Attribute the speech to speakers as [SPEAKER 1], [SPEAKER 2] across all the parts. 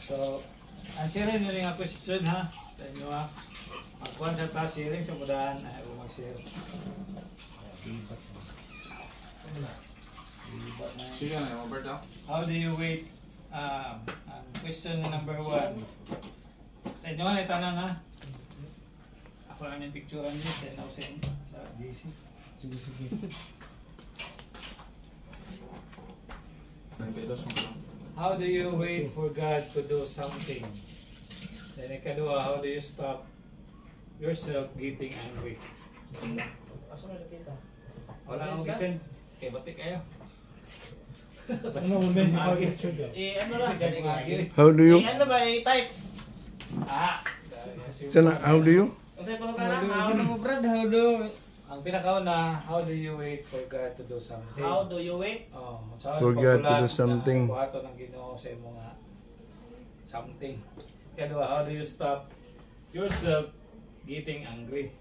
[SPEAKER 1] So, ang sharing nyo rin ang question ha. Sa inyo ha. Magkuhan sa taas sharing sa mudahan. Ayaw mag-share.
[SPEAKER 2] Sige na, Roberto.
[SPEAKER 1] How do you wait? Question number 1. Sa inyo nga, tanan ha. Ako lang yung picturean niyo. Sa GC.
[SPEAKER 3] Sige.
[SPEAKER 1] How do you wait for God to do something? Then ikadua, how do you stop yourself getting angry?
[SPEAKER 4] Asa na nakita?
[SPEAKER 1] Wala akong gisin. Okay, batik kayo.
[SPEAKER 3] Ano mo men yung picture daw?
[SPEAKER 4] Ano lang?
[SPEAKER 5] How do you?
[SPEAKER 4] Ano ba i-type?
[SPEAKER 5] Sana, how do you?
[SPEAKER 4] Ang sa'yo pangutana? Ano mo Brad? How do?
[SPEAKER 1] Ang pinakauna, how do you wait for God to do something?
[SPEAKER 4] How do you wait?
[SPEAKER 1] Oh,
[SPEAKER 5] For God to do something.
[SPEAKER 1] Buhato ng Ginoo sa imo nga something. Kadua, how do you stop yourself getting angry?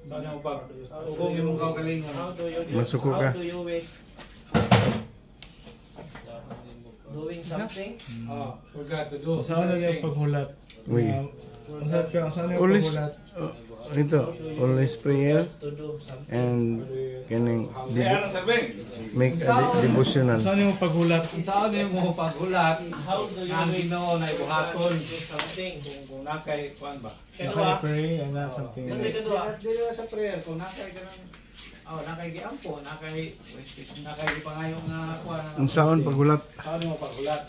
[SPEAKER 1] So ano pa? Kung imong kaugalingon.
[SPEAKER 4] How do you
[SPEAKER 5] Masuko ka.
[SPEAKER 4] How do you wait? Doing something?
[SPEAKER 1] Oh, for God to do
[SPEAKER 3] Saan na yung paghulat?
[SPEAKER 5] Uy.
[SPEAKER 3] Saan yung
[SPEAKER 5] Always,
[SPEAKER 3] paghulat?
[SPEAKER 5] ito, always prayer
[SPEAKER 4] To do something.
[SPEAKER 5] and kaning
[SPEAKER 1] Ano sabi?
[SPEAKER 5] make a devotional.
[SPEAKER 3] Saan yung paghulat?
[SPEAKER 1] Saan mo paghulat?
[SPEAKER 4] How do you
[SPEAKER 1] Ang
[SPEAKER 4] wait?
[SPEAKER 1] Ginoo na ibuhaton.
[SPEAKER 4] Do something.
[SPEAKER 1] Kung nakay kuan ba?
[SPEAKER 4] Kadua?
[SPEAKER 3] Pray and something.
[SPEAKER 4] Ano yung kadua?
[SPEAKER 1] Dili sa prayer kung nakay ganun. Oh, nakay giampo, nakay pangayo nga kuan.
[SPEAKER 5] Ang saan paghulat?
[SPEAKER 1] Saan mo paghulat?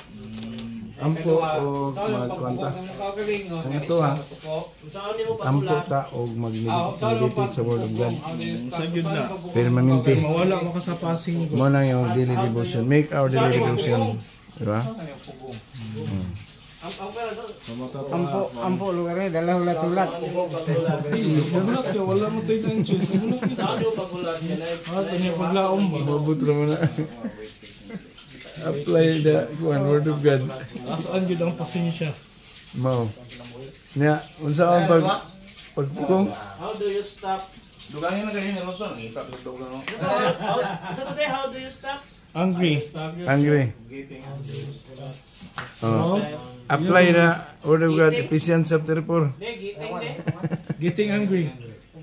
[SPEAKER 5] Ampo o magkwanta. Ang ito ha.
[SPEAKER 4] Saan mo
[SPEAKER 5] Ampo
[SPEAKER 4] paghulat?
[SPEAKER 5] ta o mag-meditate sa Word of God.
[SPEAKER 3] Sagyod na.
[SPEAKER 5] Permanente.
[SPEAKER 3] Mawala mo ka sa passing.
[SPEAKER 5] Mo na yung daily devotion. Make our daily devotion. Diba?
[SPEAKER 4] Ang pera doon.
[SPEAKER 6] Ampo lugar ni dala hulat-hulat.
[SPEAKER 3] Paghulat ka, wala mo tayo ng chance.
[SPEAKER 4] Saan mo paghulat?
[SPEAKER 3] Kanya paglaom ba?
[SPEAKER 5] Mabut naman na. Apply the Word of God.
[SPEAKER 3] Asaan yun ang pasensya?
[SPEAKER 5] Mao. Nya, unsa ang pagpukong?
[SPEAKER 4] How do you stop?
[SPEAKER 2] Dugangin na ganyan ni Ronson. Itatutog na no.
[SPEAKER 4] How do you stop?
[SPEAKER 3] Angry.
[SPEAKER 5] Angry. Oh. Apply na Word of God, Ephesians chapter 4.
[SPEAKER 3] Getting angry.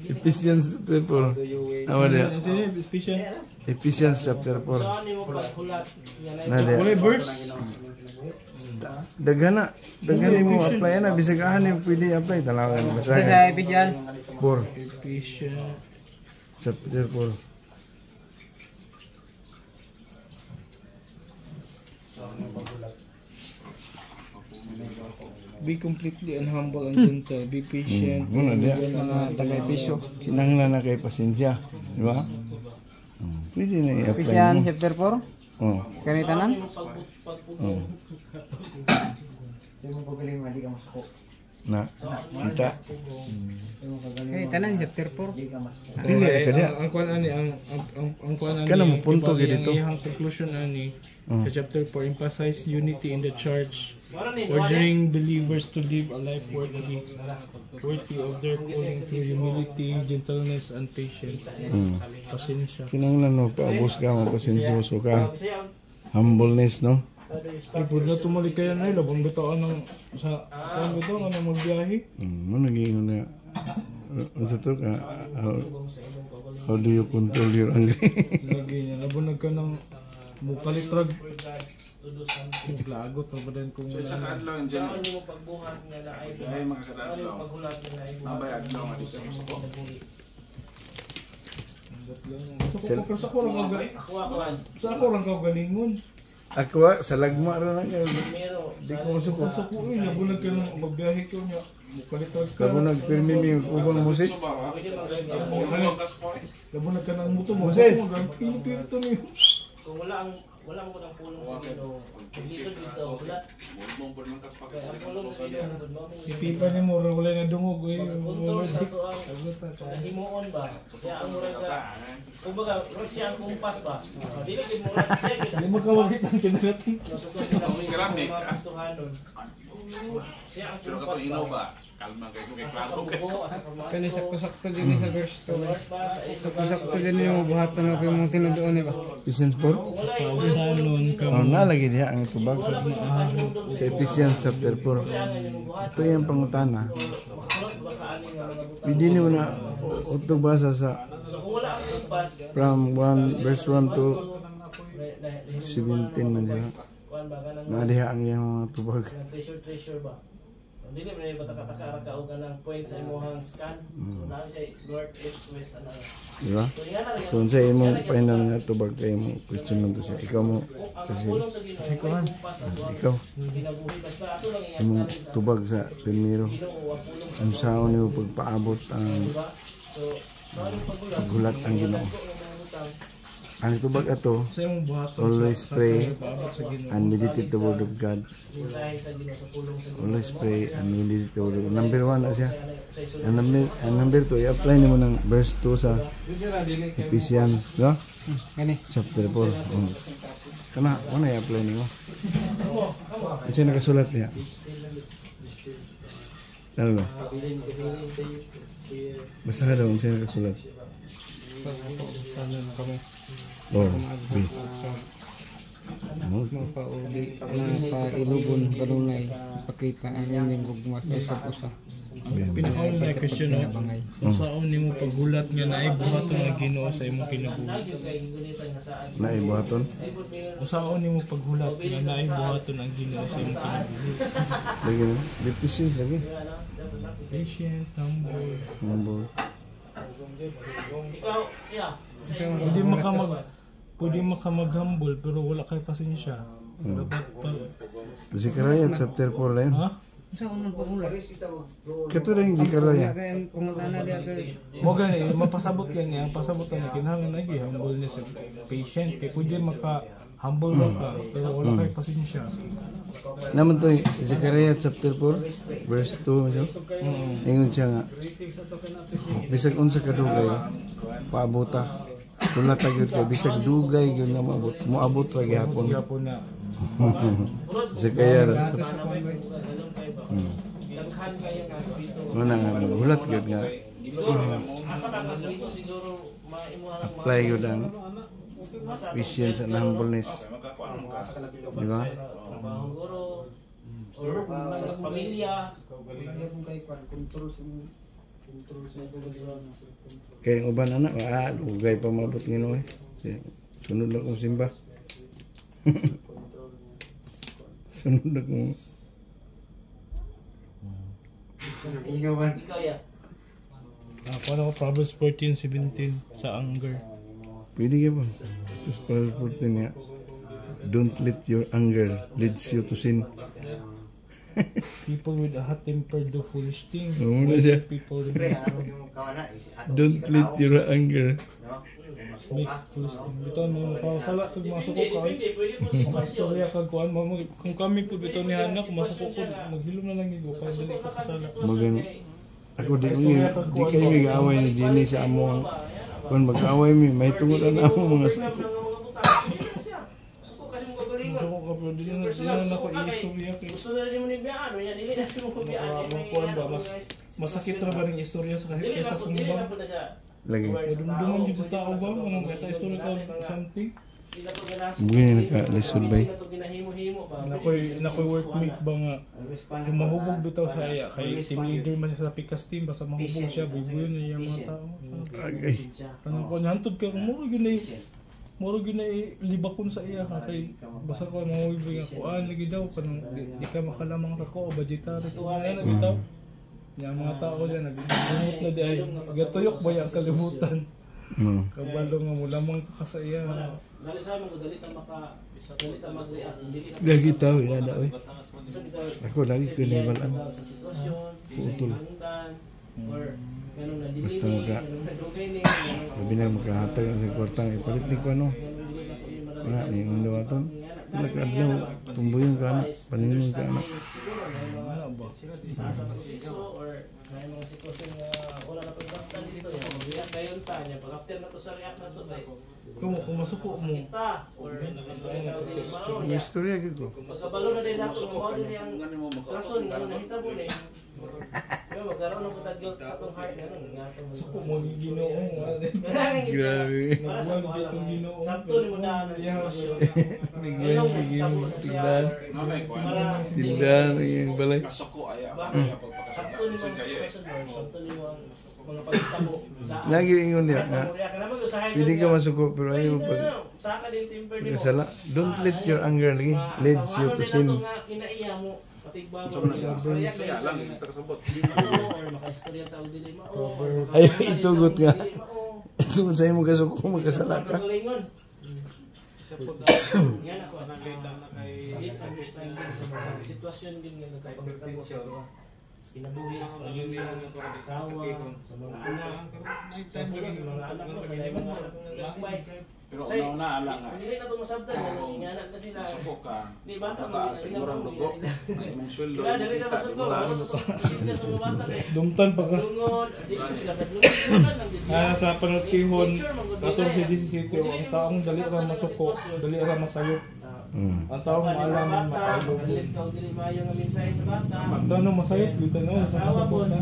[SPEAKER 5] Ephesians chapter 4. Awa dia. Ephesians chapter 4.
[SPEAKER 4] Saan mo paghulat?
[SPEAKER 5] Na dia.
[SPEAKER 3] Wala verse.
[SPEAKER 5] Dagana mo apply na bisag ahan yung pwede apply talaga
[SPEAKER 6] Sa
[SPEAKER 5] basahin.
[SPEAKER 6] Ephesians
[SPEAKER 5] 4
[SPEAKER 3] Ephesians.
[SPEAKER 5] chapter 4.
[SPEAKER 3] Be completely and humble and gentle. Be patient.
[SPEAKER 5] Muna dia.
[SPEAKER 6] taga-Episyo.
[SPEAKER 5] Kinahanglan na kay pasensya, di ba? Pwede na i-apply
[SPEAKER 6] Ephesians
[SPEAKER 5] mo.
[SPEAKER 6] chapter 4.
[SPEAKER 5] Oh.
[SPEAKER 6] Kanitanan.
[SPEAKER 5] Oh. Na, kita.
[SPEAKER 6] Kanitanan chapter 4.
[SPEAKER 5] Pili ka dia.
[SPEAKER 3] Ang kuan ani ang kuan ani.
[SPEAKER 5] Kana mo punto
[SPEAKER 3] kibali
[SPEAKER 5] gid dito.
[SPEAKER 3] Ang iyang conclusion ani sa chapter 4 emphasize unity in the church, urging believers to live a life worthy of their calling through humility, gentleness, and patience. Pasensya.
[SPEAKER 5] Kinahanglan mo paubos ka, mapasensyoso ka. Humbleness, no?
[SPEAKER 3] Ipod na tumalik kayo na labong bitoan ng sa kung bito nga nang magbiyahe.
[SPEAKER 5] Mo naging na unsa to ka how do you control your anger?
[SPEAKER 3] Lagi niya labong nagka ng mukalitrag. Lagot na ba din kung
[SPEAKER 2] So sa kadlaw in
[SPEAKER 4] Saan
[SPEAKER 2] general.
[SPEAKER 4] mo pagbuhat nila ay
[SPEAKER 2] Ay mga kadlaw.
[SPEAKER 4] paghulat nila ay
[SPEAKER 2] Nabayad daw nga dito sa ko.
[SPEAKER 3] sa ko lang ka galingon.
[SPEAKER 5] Ako sa lagma ra na kay
[SPEAKER 4] Pero
[SPEAKER 5] di ko masuko.
[SPEAKER 3] Sa ko yun, labong nagka ng magbiyahe ko niya. Mukalitrag ka.
[SPEAKER 5] Kamo nagpirmi mi ubang Moses.
[SPEAKER 3] Labong nagka ng muto mo.
[SPEAKER 5] Moses!
[SPEAKER 3] Pinipirito niyo.
[SPEAKER 4] kung wala mo ng pulong sa Ginoo. Dito hulat.
[SPEAKER 2] Mong pud man kas pa.
[SPEAKER 4] Kaya ang pulong sa Ginoo magmamong
[SPEAKER 3] Ipipa niya mo, wala nga dungog.
[SPEAKER 4] kontrol sa to ang himuon ba? Kaya ang murag sa kumbaga siya ang kumpas ba? Dili gid mo ra siya gid.
[SPEAKER 3] Hindi mo kawagit ang kinagati.
[SPEAKER 4] Nasugod nila mo sa mga gustuhanon. Siya ang
[SPEAKER 2] Pero
[SPEAKER 4] kumpas
[SPEAKER 2] kato ino
[SPEAKER 4] ba?
[SPEAKER 2] ba? Kalma kayo kay
[SPEAKER 4] Asa
[SPEAKER 2] klaro
[SPEAKER 4] ka
[SPEAKER 2] kay.
[SPEAKER 4] mubo, asa ka maadto.
[SPEAKER 6] Kani sakto-sakto din sa verse
[SPEAKER 4] Sa
[SPEAKER 6] 2.
[SPEAKER 4] Lord ba, sa isa ba,
[SPEAKER 6] Sakto-sakto din yung buhaton na kayo mong tinudoon ba?
[SPEAKER 5] Ephesians 4.
[SPEAKER 3] Pausanon ka
[SPEAKER 5] Oh,
[SPEAKER 3] mo.
[SPEAKER 5] nalagi diha ang tubag sa Ephesians chapter 4. Ito yung pangutana. Pwede niyo na utog basa sa
[SPEAKER 4] So kung wala ang kumpas,
[SPEAKER 5] from 1 verse 1 to 17 man siya.
[SPEAKER 4] kuan ba kanang
[SPEAKER 5] Nadiha ang iyang mga tubag.
[SPEAKER 4] treasure ba? Dili man ni pataka-taka ka og kanang point sa imong scan. So nabi siya north, east, west ana.
[SPEAKER 5] Di ba?
[SPEAKER 4] So yan na.
[SPEAKER 5] So sa imong painal nga tubag kayo mo question man to siya. Ikaw mo
[SPEAKER 4] Ang
[SPEAKER 5] kasi
[SPEAKER 4] pulong sa Ginoo may kumpas ang duha.
[SPEAKER 5] ikaw
[SPEAKER 4] Ginabuhi basta ato lang
[SPEAKER 5] imong
[SPEAKER 4] iyan
[SPEAKER 5] tubag sa primero.
[SPEAKER 4] Ginoo ang pulong
[SPEAKER 5] Ang sao niyo pagpaabot ang
[SPEAKER 4] diba? So mao pagulat.
[SPEAKER 5] paghulat ang Ginoo. Ang tubag ato
[SPEAKER 3] Sa imong buhaton
[SPEAKER 5] always pray
[SPEAKER 3] paabot sa Ginoo.
[SPEAKER 5] and meditate the word of God.
[SPEAKER 4] Mensahe sa Ginoo sa pulong sa Ginoo.
[SPEAKER 5] Always pray and meditate the word of God. Number 1 na siya. And number 2, i-apply nimo ng verse 2 sa Ephesians, no?
[SPEAKER 6] Kani.
[SPEAKER 5] Chapter 4. Kana, ano i-apply nimo? Ano siya nakasulat niya? Ano ba? Basta ka daw, ano siya nakasulat?
[SPEAKER 3] Pausanon ka mo.
[SPEAKER 5] Oh, B.
[SPEAKER 6] Mapailugon kanunay pakita ang inyong gugma sa isa't usa.
[SPEAKER 3] Pinakauna na question no.
[SPEAKER 6] Bangay.
[SPEAKER 3] Kung saan nimo paghulat nga naay buhaton nga Ginoo sa imong kinabuhi.
[SPEAKER 5] Naibuhaton.
[SPEAKER 3] Kung saan nimo paghulat nga naay buhaton ang Ginoo sa imong kinabuhi.
[SPEAKER 5] Lagi na. Ephesians lagi.
[SPEAKER 3] Patient, humble.
[SPEAKER 5] Number.
[SPEAKER 4] Ikaw, yeah.
[SPEAKER 3] Pwede makamag-humble pero wala kay pasensya. Dapat pa.
[SPEAKER 5] Zechariah chapter 4 lang.
[SPEAKER 3] Ha?
[SPEAKER 6] Sa unang pagulat.
[SPEAKER 5] Kato rin Zechariah.
[SPEAKER 6] Kaya ang pangutana diya kay
[SPEAKER 3] Mo gani mapasabot gani ang pasabot na kinahanglan lagi humbleness patient kay pwede maka-humble ka pero wala kay pasensya.
[SPEAKER 5] Naman to Zechariah chapter 4 verse 2 siya. Ingon siya nga. Bisag unsa ka dugay paabota. Tula ta gyud kay bisag dugay gyud nga moabot ra gihapon.
[SPEAKER 3] Gyapon na
[SPEAKER 5] Zechariah
[SPEAKER 4] Daghan kayo nga spirito.
[SPEAKER 5] Muna nga hulat gyud nga
[SPEAKER 4] Asa ka nga spirito siguro maimuha lang
[SPEAKER 5] apply gyud ang patience and humbleness. Di ba?
[SPEAKER 4] trabaho guro or sa pamilya.
[SPEAKER 5] Kaya yung uban anak, dugay pa mabot Ginoo eh. Sunod na kong simba. Sunod na kong
[SPEAKER 4] Ikaw ya.
[SPEAKER 3] Ako na ko Proverbs 14:17 sa anger.
[SPEAKER 5] pwede ka ba? Tapos pala nga, don't let your anger leads you to sin.
[SPEAKER 3] People with a hot temper do foolish things.
[SPEAKER 5] Oo, muna siya.
[SPEAKER 3] People with
[SPEAKER 5] Don't let your anger.
[SPEAKER 3] make foolish things. Ito mo sala kag masuk ko kay.
[SPEAKER 4] Pwede po sitwasyon.
[SPEAKER 3] Storya kag kuan mo kung kami pud bitaw ni Hana kung masuk ko maghilom na lang gigo para dili ka kasala.
[SPEAKER 5] Magan, ako di kayo may away ni Jenny sa amo. Kung mag-away mi, may tungod na amo mga sako.
[SPEAKER 3] So ko ka pud dili na ako istorya kay.
[SPEAKER 4] Gusto na rin mo ni biyaan, yan dili na mo biyaan.
[SPEAKER 3] Mga kuan ba masakit ra ba ning istorya sa kahit kaysa sumbang.
[SPEAKER 5] Lagi.
[SPEAKER 3] Dumduman gyud sa tao ba anong kay istorya ka something.
[SPEAKER 5] Mugin nakalisod bay.
[SPEAKER 3] Nakoy workmate ba nga yung mahubog bitaw sa iya kay team leader man siya sa Pikas team basta mahubog siya bubuyon niya yung mga tao.
[SPEAKER 5] Agay.
[SPEAKER 3] Kanang ko hantod ka muro gyud na libakon sa iya ka kay basta ko mahubog nga kuan lagi daw kanang di ka makalamang ka ko budgetary to na bitaw. Yung mga tao diyan nagdumot na di ay gatuyok ba yung kalibutan.
[SPEAKER 5] No.
[SPEAKER 3] Kabalo nga mo lamang ka sa iya.
[SPEAKER 4] Dali sa mo dali ta mag-react.
[SPEAKER 5] Lagi tao, inada oy. Ako lagi ko level an.
[SPEAKER 4] Sa sitwasyon,
[SPEAKER 5] Putol.
[SPEAKER 4] or ganun na dinili,
[SPEAKER 5] Basta magka
[SPEAKER 4] ganun na dugay ni,
[SPEAKER 5] labi na makahatag ang sa kwartang ipalit ni ko ano. Wala ni ang dawaton. Nag-adlaw tumbuyon ka anak, paningon ka anak.
[SPEAKER 4] Sa proseso or may mga sitwasyon nga wala na pagdaktan dito yan. Mag-react kayo ta niya. Pag after na to sa react na to tayo.
[SPEAKER 3] Kung masuko mo
[SPEAKER 4] Kita or
[SPEAKER 5] Ang istorya gyud ko.
[SPEAKER 4] pagkabalo na din nato kung ano yung rason nga nahitabo ni Pero magkaroon ng pagdagyot sa itong heart nga nun.
[SPEAKER 3] Suko mo ni Ginoo.
[SPEAKER 5] Grabe.
[SPEAKER 4] Para sa
[SPEAKER 3] Nagwag itong Ginoo.
[SPEAKER 4] sakto ni mo na ang sitwasyon.
[SPEAKER 5] Nagwag Ginoo. Tigdan.
[SPEAKER 2] Nanay ko.
[SPEAKER 5] Tigdan yung balay.
[SPEAKER 2] Kasoko aya
[SPEAKER 4] Ba?
[SPEAKER 2] pa kaya
[SPEAKER 4] Sakto
[SPEAKER 2] pagpakasala.
[SPEAKER 4] ni mo
[SPEAKER 2] Isun
[SPEAKER 4] ang
[SPEAKER 2] kayo eh.
[SPEAKER 4] sitwasyon. Sakto ni mo ang mga pagtabo.
[SPEAKER 5] Lagi ingon niya nga. Pwede ka masuko pero ayaw pag
[SPEAKER 4] Saka din temper ni mo.
[SPEAKER 5] kasala. Don't let your anger lagi leads you to sin.
[SPEAKER 4] Kinaiya mo. Patigba mo.
[SPEAKER 2] Sa mga kaya lang hindi ta kasabot.
[SPEAKER 4] Or makaistorya tao dili mao.
[SPEAKER 5] Ay, itugot nga. Itugot sa imo kasuko magkasala ka.
[SPEAKER 4] Yan ako sa understanding sa sitwasyon din nga nagpapagtabo sa kinabuhi sa pamilya, sa asawa, sa mga anak. Sa mga anak mo, sa mga anak mo nagagambay.
[SPEAKER 2] Pero una-una ala nga.
[SPEAKER 4] Hindi na ito masabtan, inganak na sila.
[SPEAKER 2] Kasoko ka.
[SPEAKER 4] Di bata mo,
[SPEAKER 2] Mataas siguro ang dugo. Imong sweldo.
[SPEAKER 4] Kaya dali ka masugod, kasi sa mga bata eh.
[SPEAKER 3] Dumtan pa ka.
[SPEAKER 4] Lungod, di ka sila naglungod lang din sila.
[SPEAKER 3] Sa panatihon, 14-17 ang taong dali ra masuko, dali ra masayop. Ang taong maalam makailog.
[SPEAKER 4] Alis ka dili maayo nga mensahe sa bata.
[SPEAKER 3] Ang taong masayop dito no, sa masukot na.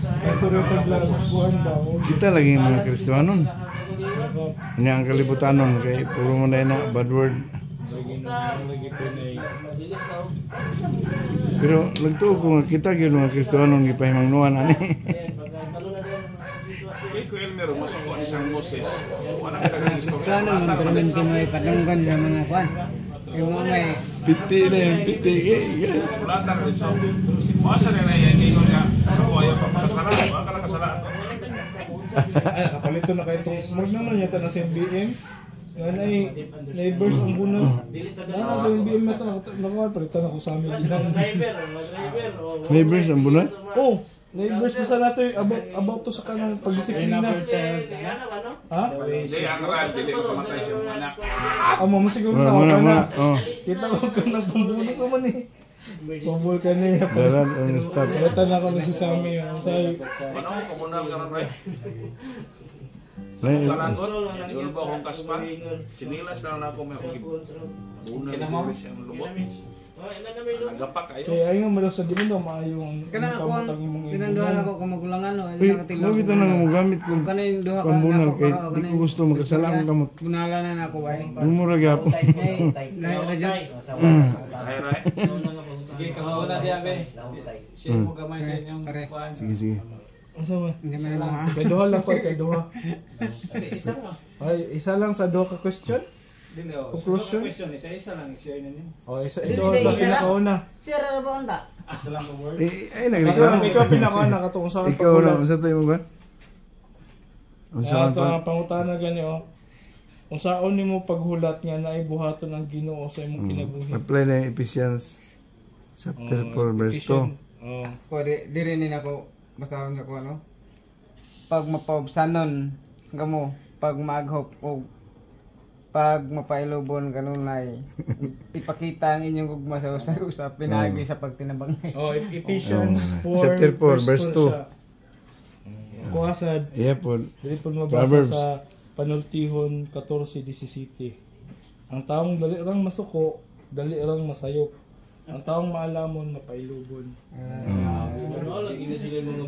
[SPEAKER 3] Pastoreta lang buwan ba?
[SPEAKER 5] Kita lagi yung mga Kristiyanon. Ini ang kalibutanon kay puro mo na na bad word.
[SPEAKER 3] Lagi po na
[SPEAKER 4] Madilis ka.
[SPEAKER 5] Pero lagto ko nga kita gyud mga Kristiyanon gipahimangnuan ani.
[SPEAKER 4] Pagkalo na din sa sitwasyon.
[SPEAKER 2] Kay ko Elmer masoko ni Sang Moses. Wala ka dagang istorya.
[SPEAKER 6] Kano man permanente mo ipadunggan sa mga kwan. Yung mga may
[SPEAKER 5] Piti na yung piti kay.
[SPEAKER 2] Wala ta rin sa. Masa na yan ingon nga. Kasoko aya pa kasala. Wala ka nakasala.
[SPEAKER 3] Ay, kapalito na kayo itong smog naman yata na sa MBM. Nga na burst ang bunang. Na sa MBM na ito, nakapalitan ako sa amin.
[SPEAKER 4] Driver.
[SPEAKER 5] Neighbors ang bulan.
[SPEAKER 3] Oh, na-burst pa sa nato about to sa kanang pagdisiplina. Ha?
[SPEAKER 2] Hindi ang ran dili ko kamatay sa mga anak.
[SPEAKER 3] Amo mo siguro na
[SPEAKER 5] Muna
[SPEAKER 3] ako
[SPEAKER 5] muna.
[SPEAKER 3] na.
[SPEAKER 5] Oh.
[SPEAKER 3] Kita ko ka ng pambunos mo man eh. Pambul ka niya.
[SPEAKER 5] Daran on stop.
[SPEAKER 3] Palitan ako na si Sammy. Say,
[SPEAKER 2] Ano ko muna karon ray.
[SPEAKER 5] Nay,
[SPEAKER 2] Kalangot. Iulbo akong kaspa. Sinilas lang na ako may una dito siya ang lubot. Nagapak kayo.
[SPEAKER 3] kaya ayun mo daw sa dili daw maayo ang
[SPEAKER 6] kana ako
[SPEAKER 3] kamutang imong
[SPEAKER 6] pinanduhan ako ka magulangan no.
[SPEAKER 5] uy, mo kita nang mo gamit ko.
[SPEAKER 6] Kana yung duha ka
[SPEAKER 5] Pambunal
[SPEAKER 6] ako,
[SPEAKER 5] kay
[SPEAKER 6] ako,
[SPEAKER 5] di ko gusto magkasala ang kamot.
[SPEAKER 6] Bunala na ako ay.
[SPEAKER 5] Mumura gyapon.
[SPEAKER 6] Lahi ra jud.
[SPEAKER 2] Ay ray.
[SPEAKER 7] Sige, kamawa na diya, be. Share mo gamay sa inyong
[SPEAKER 6] Pare.
[SPEAKER 7] kuhaan.
[SPEAKER 5] Sige sige.
[SPEAKER 3] Asa man?
[SPEAKER 6] Hindi man mo ha.
[SPEAKER 3] Kay duha lang ko kay duha.
[SPEAKER 7] Isa mo.
[SPEAKER 3] Ay, isa lang sa duha ka question.
[SPEAKER 7] Dili, oh.
[SPEAKER 3] Conclusion?
[SPEAKER 7] Question, isa lang. I-share ninyo.
[SPEAKER 3] Oh, isa ito sa pinakauna.
[SPEAKER 6] Sira ra ba unta?
[SPEAKER 7] Isa lang the word.
[SPEAKER 5] Ay nagreklamo.
[SPEAKER 3] Ikaw pinakauna katong sa
[SPEAKER 5] Ikaw na unsa to mo ba? Unsa man
[SPEAKER 3] Ito
[SPEAKER 5] pa?
[SPEAKER 3] ang pangutana gani oh. Kung saon nimo paghulat nga naay buhaton ang Ginoo sa imong kinabuhi.
[SPEAKER 5] Apply na yung Ephesians chapter 4 verse 2.
[SPEAKER 3] Oh.
[SPEAKER 6] Pwede diri ni nako basahan sa ko ano. Pag mapaubsanon kamo, pag maaghop o pag mapailubon kanun ay ipakita ang inyong gugma sa usap pinagi sa pagtinabangay.
[SPEAKER 3] Oh, Ephesians 4
[SPEAKER 5] Chapter 4, verse 2.
[SPEAKER 3] Kuha sa
[SPEAKER 5] Yeah po.
[SPEAKER 3] dili po mabasa
[SPEAKER 5] Proverbs.
[SPEAKER 3] sa Panultihon 14:17. Ang taong dali rang masuko, dali rang masayop. Ang taong maalamon mapailubon.
[SPEAKER 4] Ano lagi na sila mga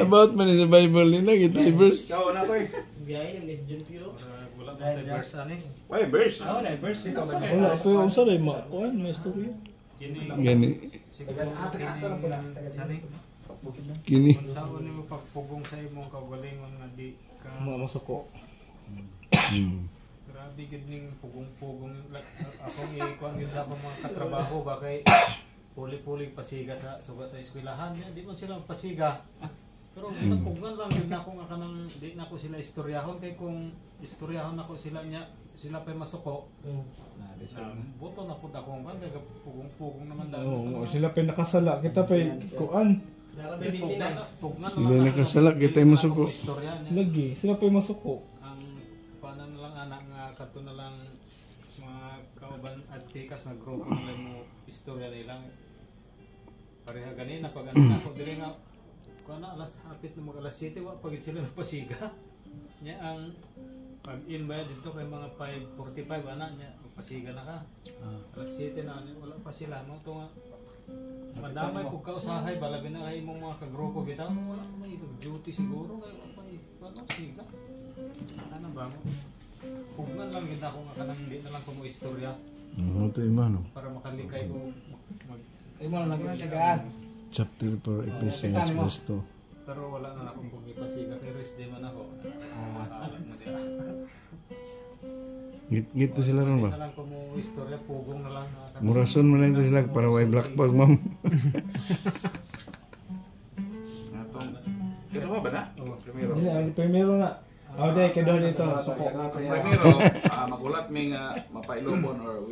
[SPEAKER 5] About man sa Bible ni na kita verse.
[SPEAKER 2] Ikaw na to eh.
[SPEAKER 4] biyahe ni Miss John Pio.
[SPEAKER 7] Wala pa tayo verse, ano eh.
[SPEAKER 2] Why verse?
[SPEAKER 7] na, verse. Ikaw ba?
[SPEAKER 3] Wala ko yung usa ray ma kuan may istorya.
[SPEAKER 5] Gani.
[SPEAKER 7] Sani?
[SPEAKER 5] Kini.
[SPEAKER 7] Saan mo pagpugong sa imong kaugalingon nga di ka
[SPEAKER 3] Masuko.
[SPEAKER 7] grabe gid ning pugong-pugong akong ikuan gid sa akong mga katrabaho ba kay puli-puli pasiga sa suga sa eskwelahan di man sila pasiga pero napugan lang yun ako nga kanang di na ko sila istoryahon kay kung istoryahon ako sila nya sila pa masuko buto na pud ako kan kay pugong-pugong naman
[SPEAKER 3] Oo, sila pa nakasala kita pa kuan.
[SPEAKER 5] Sila nakasala kita yung masuko.
[SPEAKER 7] istorya niya
[SPEAKER 3] Lagi, sila pa masuko.
[SPEAKER 7] ang paano na lang anak nga kadto na lang mga kauban at tikas na grupo nila mo istorya nilang pareha ganina pag ano na ako dili nga kuan na alas hapit na mag alas 7 wa pagit sila napasiga nya ang Pag in ba dito kay mga 5:45 ana niya, pasiga na ka. Alas 7 na wala pa sila no to nga. Madamay pug kausahay balabi na kay imong mga kagrupo bitaw wala mo ito duty siguro kay paano siga. Ano ba mo? Pugnan lang gid ako nga kanang di na lang ko mo istorya
[SPEAKER 5] Ito imano.
[SPEAKER 7] para makalikay ko mag
[SPEAKER 1] Imo na lang sigaan.
[SPEAKER 5] Chapter 4, Ephesians verse 2.
[SPEAKER 7] pero wala na akong pagpasiga kay rest day man ako. Alam mo dia.
[SPEAKER 5] Gito sila ron
[SPEAKER 7] Hindi
[SPEAKER 5] ba?
[SPEAKER 7] na lang ko mo istorya pugong na lang.
[SPEAKER 5] Murason mo lang ito sila para way black bag, ma'am.
[SPEAKER 2] Kino ba na? Primero.
[SPEAKER 3] Primero na. Dahil kedua dito. Suko.
[SPEAKER 2] Primero, magulat may nga mapailobon or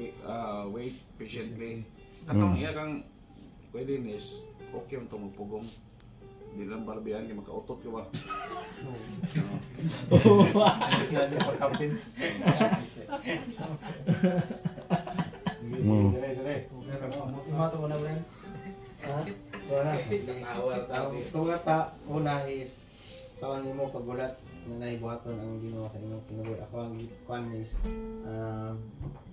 [SPEAKER 2] wait patiently. Katong iya kang pwede nis, okay yung itong magpugong. Hindi lang balabihan, hindi makautot ka ba?
[SPEAKER 4] Tumato mo na ba yan? Wala. Ang tungata una is saan mo pagulat na naibuhaton ang Ginoo sa imong kinabuhi. Ako ang kwan is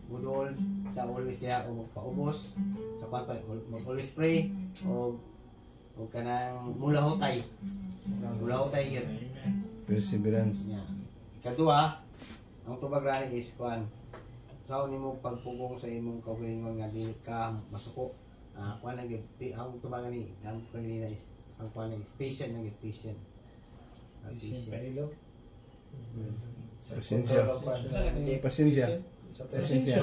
[SPEAKER 4] budol sa always siya o magpaubos sa kwan pa mag-always pray o kanang mulahotay yun.
[SPEAKER 5] Perseverance.
[SPEAKER 4] Yeah. Kadua, ang tubag rani is kwan. Saan nimo pagpugong sa imong kaugalingon nga dili ka masuko. Kwan lang gyud ang tubangan ni ang kanina is ang kwan is patient lang gyud patient.
[SPEAKER 1] Pailo.
[SPEAKER 5] Pasensya. Pasensya. Pasensya.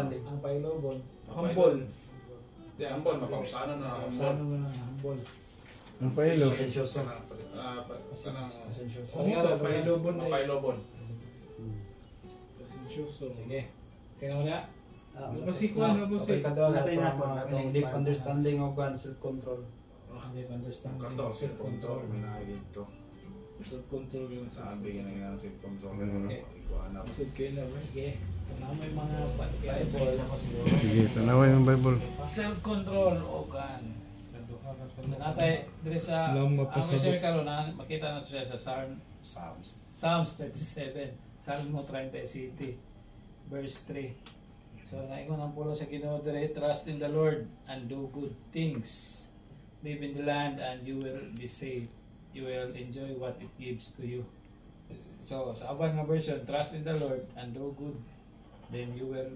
[SPEAKER 1] Ang pailobon.
[SPEAKER 2] Humble. Di, humble. Mapausanan na humble.
[SPEAKER 1] Sano mo na humble.
[SPEAKER 5] Ang pailo.
[SPEAKER 1] Pasensyoso.
[SPEAKER 3] Ano ito? Pailobon na.
[SPEAKER 2] Mapailobon.
[SPEAKER 3] Pasensyoso.
[SPEAKER 1] Sige. Kaya mo na.
[SPEAKER 3] Masikuan na po
[SPEAKER 4] Okay,
[SPEAKER 3] siya.
[SPEAKER 4] kadua
[SPEAKER 8] Napay na
[SPEAKER 4] na
[SPEAKER 8] atong deep understanding of God's self-control.
[SPEAKER 1] Hindi understand.
[SPEAKER 2] Kato, self-control. May nakagito.
[SPEAKER 3] Self-control yun.
[SPEAKER 2] Sabi ka na self-control.
[SPEAKER 1] Okay.
[SPEAKER 2] Ikuha na.
[SPEAKER 3] Masud kayo na ba?
[SPEAKER 1] Sige. Kung may mga Bible.
[SPEAKER 5] Sige, tanawin yung Bible.
[SPEAKER 1] Self-control o kan. Natay dire sa
[SPEAKER 3] Alam
[SPEAKER 1] ang
[SPEAKER 3] mapasabot.
[SPEAKER 1] share karon na makita nato siya sa Psalms 37, Salmo 37 verse 3. So naingon ang pulo sa Ginoo dire, trust in the Lord and do good things. Live in the land and you will be safe. You will enjoy what it gives to you. So sa aban nga version, trust in the Lord and do good, then you will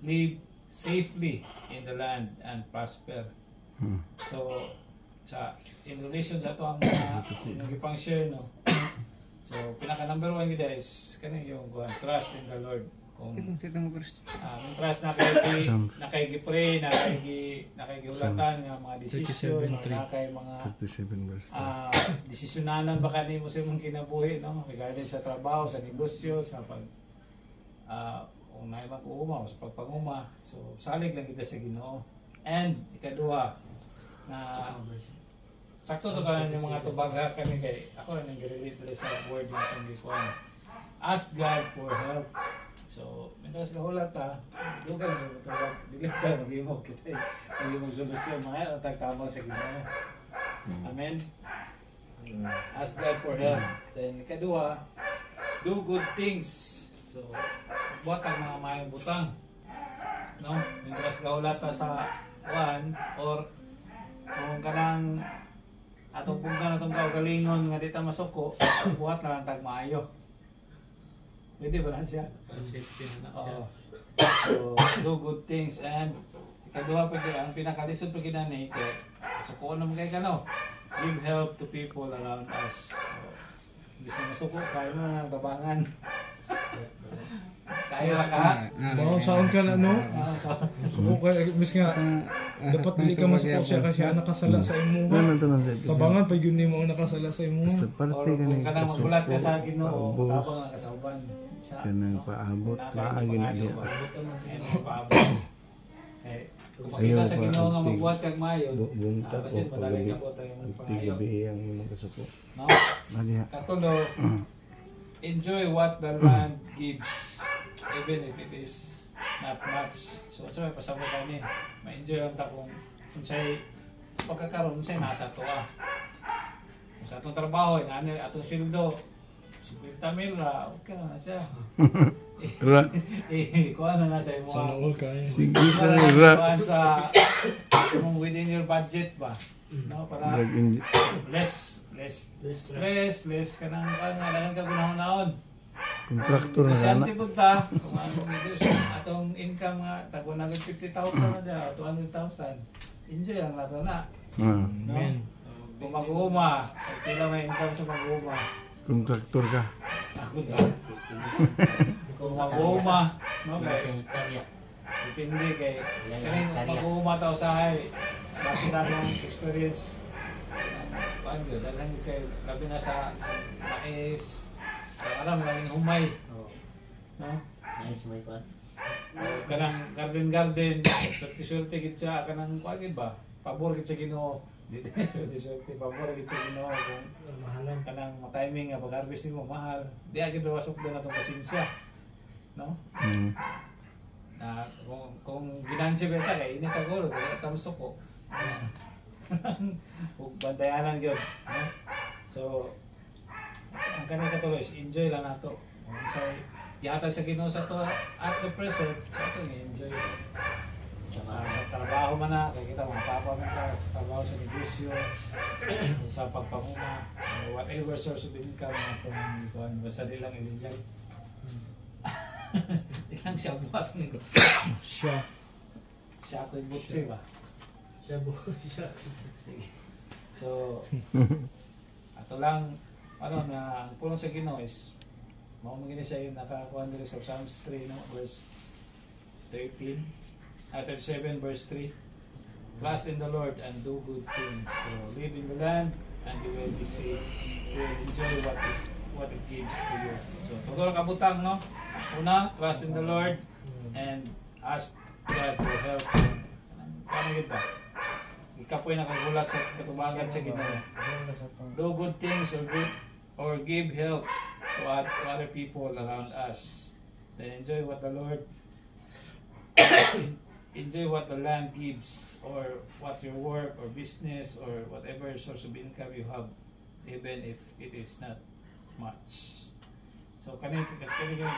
[SPEAKER 1] live safely in the land and prosper. So in relation sa ito ang mga ipang share no. So pinaka number 1 gid is kani yung trust in the Lord. Kung trust na kay gipray na kay gihulatan nga mga desisyon, na kay mga
[SPEAKER 5] 37 verse
[SPEAKER 1] desisyonanan ba kanimo sa imong kinabuhi no, regarding sa trabaho, sa negosyo, sa pag kung naay mag-uuma o sa pagpanguma. So salig lang kita sa Ginoo. And ikaduha na sakto to kanan yung mga tubaga kami kay ako nang nag-relate sa word na itong gikuan. Ask God for help. So, mientras kahulat ta, lugan mo tubag, dili ta mag-imog kita. Mag-imog solusyon mga tagtama sa Ginoo. Amen. Ask God for help. Then ikaduha, do good things. So, buhat ang mga mayong butang. No? Mientras kahulat ta sa one or kung kanang atong punta na itong kaugalingon nga dita masuko, buhat na lang tag maayo. Pwede ba lang siya?
[SPEAKER 7] Safety na
[SPEAKER 1] Oo. So, do good things and ikaduha pa ang pinakalisod pa ginani kay suko naman kay kano. Give help to people around us. So, bisa masuko kaya mo na ng tabangan. Kaya ka?
[SPEAKER 3] Bawang saon ka na, no? Suko ka, mis nga, dapat dili ka masuko siya kasi ang nakasala sa imo.
[SPEAKER 5] Ano ito na sa episode?
[SPEAKER 3] Tabangan pa yun mo ang nakasala sa imo.
[SPEAKER 5] Basta
[SPEAKER 1] Or
[SPEAKER 5] parte ka
[SPEAKER 1] kung
[SPEAKER 5] na
[SPEAKER 1] kanang magulat ka sa Ginoo,
[SPEAKER 5] paubos,
[SPEAKER 1] tabang ang kasauban.
[SPEAKER 5] ka nang paabot, paagin na niya.
[SPEAKER 1] Kung makita sa Ginoo nga magbuhat kag mayo,
[SPEAKER 5] Bunta
[SPEAKER 1] kasi
[SPEAKER 5] ko,
[SPEAKER 1] madali
[SPEAKER 5] pagabi,
[SPEAKER 1] ka po tayo magpayo.
[SPEAKER 5] tigabi ang imong kasuko.
[SPEAKER 1] No?
[SPEAKER 5] Madiha.
[SPEAKER 1] Katulo, enjoy what the land gives, even if it is not much. So, so pasabot ka ni, ma-enjoy ang ta kung sa'y sa pagkakaroon, sa'y nasa tuwa. Kung sa atong trabaho, atong sildo, 50,000 ra, okay na siya.
[SPEAKER 5] Ra.
[SPEAKER 1] Kuha na siya mo.
[SPEAKER 3] Sana all kaya.
[SPEAKER 5] Sige ra.
[SPEAKER 1] Kuha sa kung within your budget ba. No, para less kanang dagan ka gunahon-naon.
[SPEAKER 5] Kontraktor na
[SPEAKER 1] Kasi
[SPEAKER 5] sana.
[SPEAKER 1] anti punta, kung anong negosyo, atong income nga, tagwa na 50,000 na dyan, 200,000. Enjoy ang nato na.
[SPEAKER 5] Ah,
[SPEAKER 1] No? Kung mag-uuma, pila may income sa mag-uuma.
[SPEAKER 5] kontraktor ka.
[SPEAKER 1] Ako na. Kung mag-uuma, no, kay, depende kay, kaning mag-uuma tao sa hay, base sa akong experience, paano yun, dahil kay, labi na sa mais, alam, maraming humay. No?
[SPEAKER 4] Nice, my pa.
[SPEAKER 1] Kanang garden, swerte gid siya, kanang kuagid ba? Pabor gid sa Ginoo. Swerte, pabor gid sa Ginoo kung
[SPEAKER 4] Mahalan.
[SPEAKER 1] kanang timing nga pag-harvest nimo mahal. Di agad wasok doon atong pasensya. No?
[SPEAKER 5] Mm.
[SPEAKER 1] Na kung ginansi beta kay ini tagol, kaya tamsok ko. Ug bantayanan gyud, no? So ang kanang katuloy is enjoy lang nato. Kung say yatag sa Ginoo sa to at the present, sa ato ni enjoy. Sa trabaho man na, kaya kita mga papa man ka, sa trabaho sa negosyo, sa pagpanguma, whatever source of income na kung basta di lang i-enjoy. Di lang siya buhat ng negosyo. Siya ako yung butsi ba?
[SPEAKER 4] Siya buhay siya.
[SPEAKER 1] Sige. So, ato lang, ano na, ang pulong sa Ginoo is, mamagin siya yung nakakuha nila sa Psalms 3, no? Verse 13. 37 verse 3. Trust in the Lord and do good things. So live in the land and you will be safe. You will enjoy what it gives to you. So todo lang kabutang, no? Una, trust in the Lord and ask God to help you. Paano yun ba? Ikapoy nakagulat sa katubangan sa Ginoo. Do good things or give help to other people around us. Then enjoy what the Lord enjoy what the land gives, or what your work or business or whatever source of income you have, even if it is not much. So kani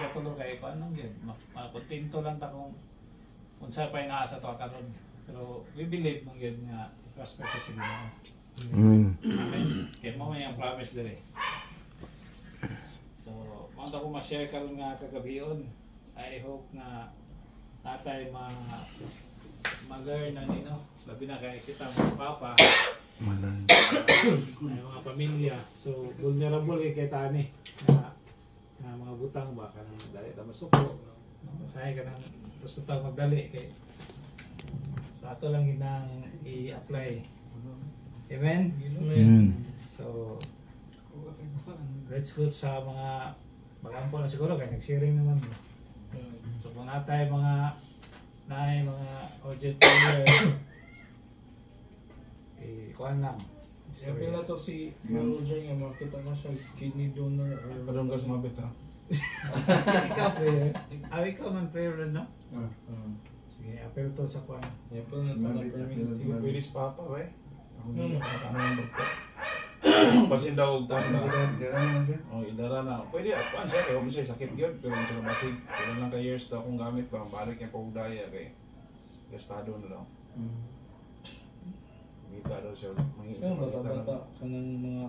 [SPEAKER 1] katulog kay paano gyud makontento lang ta kung unsa pa inaasa to karon. Pero we believe man gyud nga prosper ka sa Ginoo.
[SPEAKER 5] Amen.
[SPEAKER 1] Amen. Kaya mo may ang promise dire. So, mao ko ma-share karon nga kagabion. I hope na natay mag-learn na nino, labi na kay kita mga papa,
[SPEAKER 5] Malan.
[SPEAKER 1] may mga pamilya, so vulnerable kay tani na mga butang ba kanang dali ta masuko, masahe ka nang gusto tang magdali kay so ato lang ginang i-apply. Amen. So let's go sa mga magampo na siguro kay nag-sharing naman. So kung natay mga urgent prayer, kuhan lang.
[SPEAKER 3] Kaya pala to si Roger nga makita mo siya kidney donor or
[SPEAKER 2] Padong gas mabit ha.
[SPEAKER 1] Ikaw prayer. Ikaw man prayer rin, no? Sige, apel to sa kuhan.
[SPEAKER 3] kaya pala
[SPEAKER 2] Hindi ko pwede sa papa, ba eh? Ako
[SPEAKER 1] No, no.
[SPEAKER 2] nakakano ng doktor. Basin daw gas na. Oh, idara na. Pwede, kuhan siya. Kaya siya sakit yun. Pero kung siya basig, kailan lang ka years daw akong gamit pa. Balik yung pagdaya kay gastado na daw. Kita daw siya.
[SPEAKER 3] Kaya bata-bata ka ng mga